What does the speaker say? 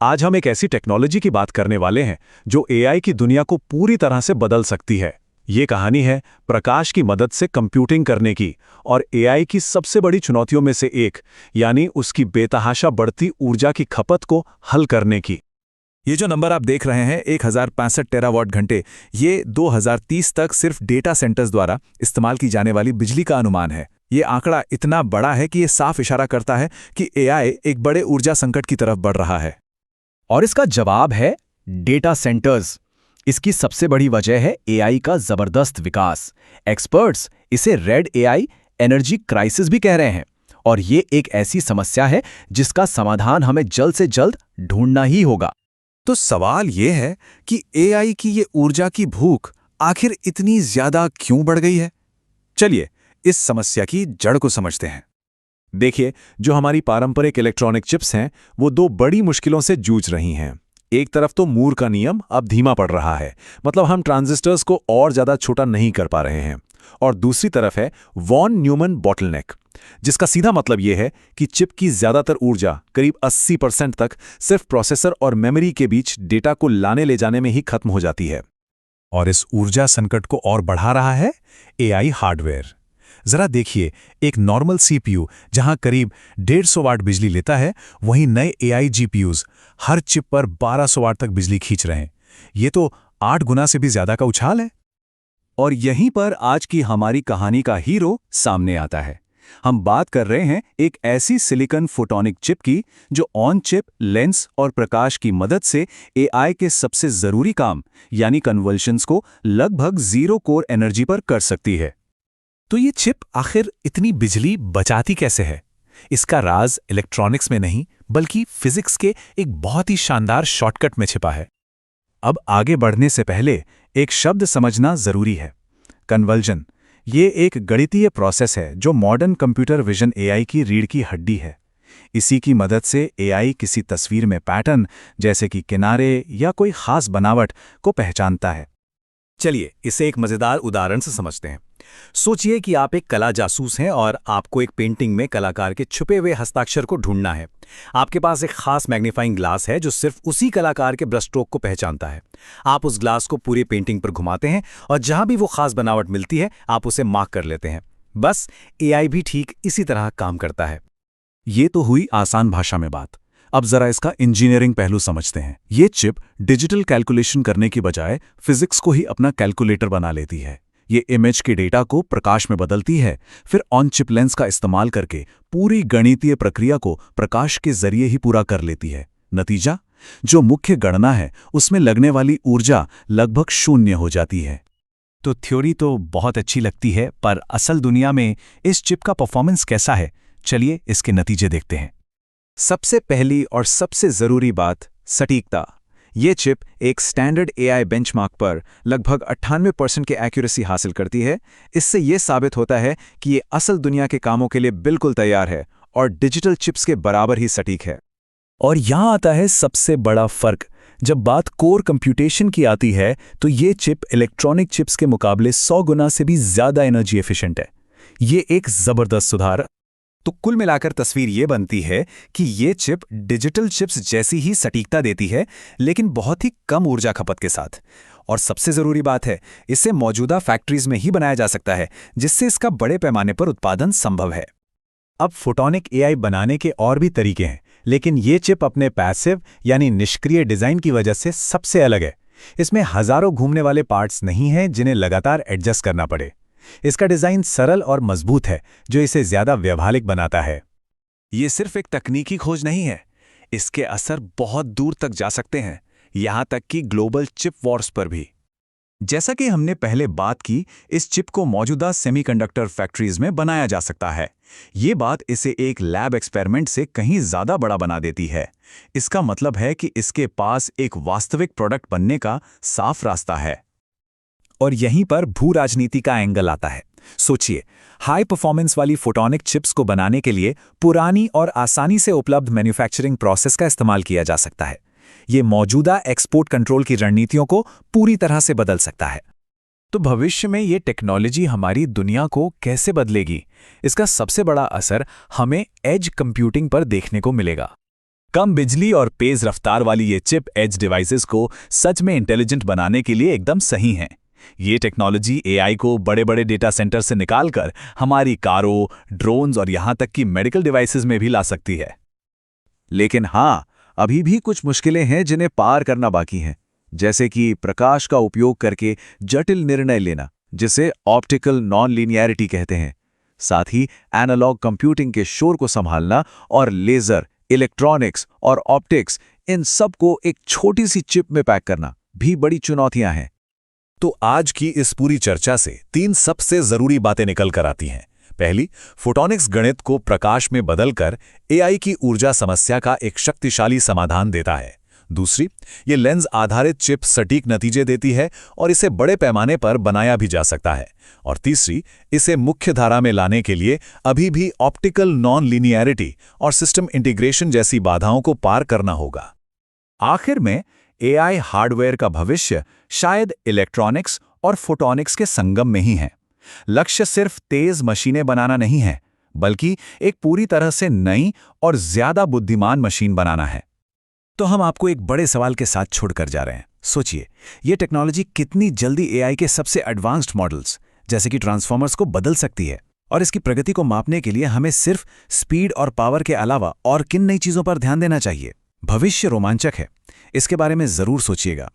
आज हम एक ऐसी टेक्नोलॉजी की बात करने वाले हैं जो एआई की दुनिया को पूरी तरह से बदल सकती है। ये कहानी है प्रकाश की मदद से कंप्यूटिंग करने की और एआई की सबसे बड़ी चुनौतियों में से एक, यानी उसकी बेतहाशा बढ़ती ऊर्जा की खपत को हल करने की। ये जो नंबर आप देख रहे हैं 1065 टेरावाट घंटे, ये 2030 तक सिर्फ डेटा सेंटर्स द्वारा इस्तेमाल की जाने वाली बिजली का अनुमान है। ये आंकड़ा इतना बड़ा है कि ये साफ इशारा करता है कि एआई एक बड़े ऊर्जा संकट की तरफ बढ़ रहा है। और इसका जवाब है डेटा सेंटर्स। इसकी सबसे बड़ी वजह है एआई का जबरदस्त विकास। एक्सपर्ट्स इसे रेड एआई एनर्जी क्राइसिस भी कह रहे हैं, और ये एक ऐसी समस्या है जिसका समाधान हमें जल्द से जल्द ढूंढना ही होगा। तो सवाल ये है कि एआई की ये ऊर्जा की भूख आखिर इतनी ज्यादा क्यों बढ़ गई है? चलिए इस समस्या की जड़ को समझते हैं। देखिए, जो हमारी पारंपरिक इलेक्ट्रॉनिक चिप्स हैं, वो दो बड़ी मुश्किलों से जूझ रही हैं। एक तरफ तो मूर का नियम अब धीमा पड़ रहा है, मतलब हम ट्रांजिस्टर्स को और ज्यादा छोटा नहीं कर पा रहे हैं। और दूसरी तरफ है वॉन न्यूमन बॉटलनेक, जिसका सीधा मतलब यह है कि चिप की ज्यादातर ऊर्जा, करीब 80% तक, सिर्फ प्रोसेसर और मेमोरी के बीच डेटा को लाने ले जाने में ही खत्म हो जाती है। और इस ऊर्जा संकट को और बढ़ा रहा है एआई हार्डवेयर। जरा देखिए, एक नॉर्मल सीपीयू जहां करीब 150 वाट बिजली लेता है, वहीं नए एआई जीपीयूज हर चिप पर 1200 वाट तक बिजली खींच रहे हैं। ये तो 8 गुना से भी ज्यादा का उछाल है। और यहीं पर आज की हमारी कहानी का हीरो सामने आता है। हम बात कर रहे हैं एक ऐसी सिलिकॉन फोटोनिक चिप की जो ऑन चिप लेंस और प्रकाश की मदद से एआई के सबसे जरूरी काम यानी कन्वर्जन्स को लगभग 0 कोर एनर्जी पर कर सकती है। तो ये चिप आखिर इतनी बिजली बचाती कैसे है? इसका राज इलेक्ट्रॉनिक्स में नहीं, बल्कि फिजिक्स के एक बहुत ही शानदार शॉर्टकट में छिपा है। अब आगे बढ़ने से पहले एक शब्द समझना जरूरी है, कन्वर्जन। ये एक गणितीय प्रोसेस है जो मॉडर्न कंप्यूटर विजन एआई की रीढ़ की हड्डी है। इसी की मदद से एआई किसी तस्वीर में पैटर्न, जैसे कि किनारे या कोई खास बनावट, को पहचानता है। चलिए इसे एक मजेदार उदाहरण से समझते हैं। सोचिए कि आप एक कला जासूस हैं और आपको एक पेंटिंग में कलाकार के छुपे हुए हस्ताक्षर को ढूंढना है। आपके पास एक खास मैग्नीफाइंग ग्लास है जो सिर्फ उसी कलाकार के ब्रश स्ट्रोक को पहचानता है। आप उस ग्लास को पूरी पेंटिंग पर घुमाते हैं और जहां भी वो खास बनावट मिलती है, आप उसे मार्क कर लेते हैं। बस एआई भी ठीक इसी तरह काम करता है। ये तो हुई आसान भाषा में बात। अब जरा इसका इंजीनियरिंग पहलू समझते हैं। ये चिप डिजिटल कैलकुलेशन करने की बजाय फिजिक्स को ही अपना कैलकुलेटर बना लेती है। ये इमेज के डेटा को प्रकाश में बदलती है, फिर ऑन चिप लेंस का इस्तेमाल करके पूरी गणितीय प्रक्रिया को प्रकाश के जरिए ही पूरा कर लेती है। नतीजा, जो मुख्य गणना है उसमें लगने वाली ऊर्जा लगभग शून्य हो जाती है। तो थ्योरी तो बहुत अच्छी लगती है, पर असल दुनिया में इस चिप का परफॉर्मेंस कैसा है? चलिए इसके नतीजे देखते हैं। सबसे पहली और सबसे जरूरी बात, सटीकता। ये चिप एक स्टैंडर्ड एआई बेंचमार्क पर लगभग 98% की एक्यूरेसी हासिल करती है। इससे ये साबित होता है कि ये असल दुनिया के कामों के लिए बिल्कुल तैयार है और डिजिटल चिप्स के बराबर ही सटीक है। और यहाँ आता है सबसे बड़ा फर्क। जब बात कोर कंप्यूटेशन की आती है तो ये चिप इलेक्ट्रॉनिक चिप्स के मुकाबले 100 गुना से भी ज्यादा एनर्जी एफिशिएंट है। ये एक जबरदस्त सुधार। तो कुल मिलाकर तस्वीर ये बनती है कि ये चिप डिजिटल चिप्स जैसी ही सटीकता देती है, लेकिन बहुत ही कम ऊर्जा खपत के साथ। और सबसे जरूरी बात है, इसे मौजूदा फैक्ट्रीज में ही बनाया जा सकता है, जिससे इसका बड़े पैमाने पर उत्पादन संभव है। अब फोटोनिक एआई बनाने के और भी तरीके हैं, लेकिन ये चिप अपने पैसिव यानी निष्क्रिय डिजाइन की वजह से सबसे अलग है। इसमें हजारों घूमने वाले पार्ट्स नहीं हैं जिन्हें लगातार एडजस्ट करना पड़े। इसका डिजाइन सरल और मजबूत है, जो इसे ज्यादा व्यावहारिक बनाता है। ये सिर्फ एक तकनीकी खोज नहीं है, इसके असर बहुत दूर तक जा सकते हैं, यहां तक कि ग्लोबल चिप वॉर्स पर भी। जैसा कि हमने पहले बात की, इस चिप को मौजूदा सेमीकंडक्टर फैक्ट्रीज में बनाया जा सकता है। ये बात इसे एक लैब एक्सपेरिमेंट से कहीं ज्यादा बड़ा बना देती है। इसका मतलब है कि इसके पास एक वास्तविक प्रोडक्ट बनने का साफ रास्ता है। और यहीं पर भू राजनीति का एंगल आता है। सोचिए, हाई परफॉर्मेंस वाली फोटोनिक चिप्स को बनाने के लिए पुरानी और आसानी से उपलब्ध मैन्युफैक्चरिंग प्रोसेस का इस्तेमाल किया जा सकता है। ये मौजूदा एक्सपोर्ट कंट्रोल की रणनीतियों को पूरी तरह से बदल सकता है। तो भविष्य में ये टेक्नोलॉजी हमारी दुनिया को कैसे बदलेगी? इसका सबसे बड़ा असर हमें एज कंप्यूटिंग पर देखने को मिलेगा। कम बिजली और तेज रफ्तार वाली ये चिप एज डिवाइसेस को सच में इंटेलिजेंट बनाने के लिए एकदम सही हैं। ये टेक्नोलॉजी एआई को बड़े बड़े डेटा सेंटर से निकालकर हमारी कारों, ड्रोन्स और यहाँ तक कि मेडिकल डिवाइसेस में भी ला सकती है। लेकिन हाँ, अभी भी कुछ मुश्किलें हैं जिन्हें पार करना बाकी हैं, जैसे कि प्रकाश का उपयोग करके जटिल निर्णय लेना, जिसे ऑप्टिकल नॉन लीनियरिटी कहते हैं। साथ ही एनालॉग कंप्यूटिंग के शोर को संभालना और लेजर, इलेक्ट्रॉनिक्स और ऑप्टिक्स, इन सब को एक छोटी सी चिप में पैक करना भी बड़ी चुनौतियां हैं। तो आज की इस पूरी चर्चा से 3 सबसे जरूरी बातें निकल कर आती हैं। पहली, फोटोनिक्स गणित को प्रकाश में बदलकर एआई की ऊर्जा समस्या का एक शक्तिशाली समाधान देता है। दूसरी, ये लेंस आधारित चिप सटीक नतीजे देती है और इसे बड़े पैमाने पर बनाया भी जा सकता है। और तीसरी, इसे मुख्य धारा में लाने के लिए अभी भी ऑप्टिकल नॉन लीनियरिटी और सिस्टम इंटीग्रेशन जैसी बाधाओं को पार करना होगा। आखिर में एआई हार्डवेयर का भविष्य शायद इलेक्ट्रॉनिक्स और फोटोनिक्स के संगम में ही है। लक्ष्य सिर्फ तेज मशीनें बनाना नहीं है, बल्कि एक पूरी तरह से नई और ज्यादा बुद्धिमान मशीन बनाना है। तो हम आपको एक बड़े सवाल के साथ छोड़कर जा रहे हैं। सोचिए, ये टेक्नोलॉजी कितनी जल्दी एआई के सबसे एडवांस्ड मॉडल्स जैसे कि ट्रांसफॉर्मर्स को बदल सकती है। और इसकी प्रगति को मापने के लिए हमें सिर्फ स्पीड और पावर के अलावा और किन नई चीज़ों पर ध्यान देना चाहिए। भविष्य रोमांचक है, इसके बारे में ज़रूर सोचिएगा।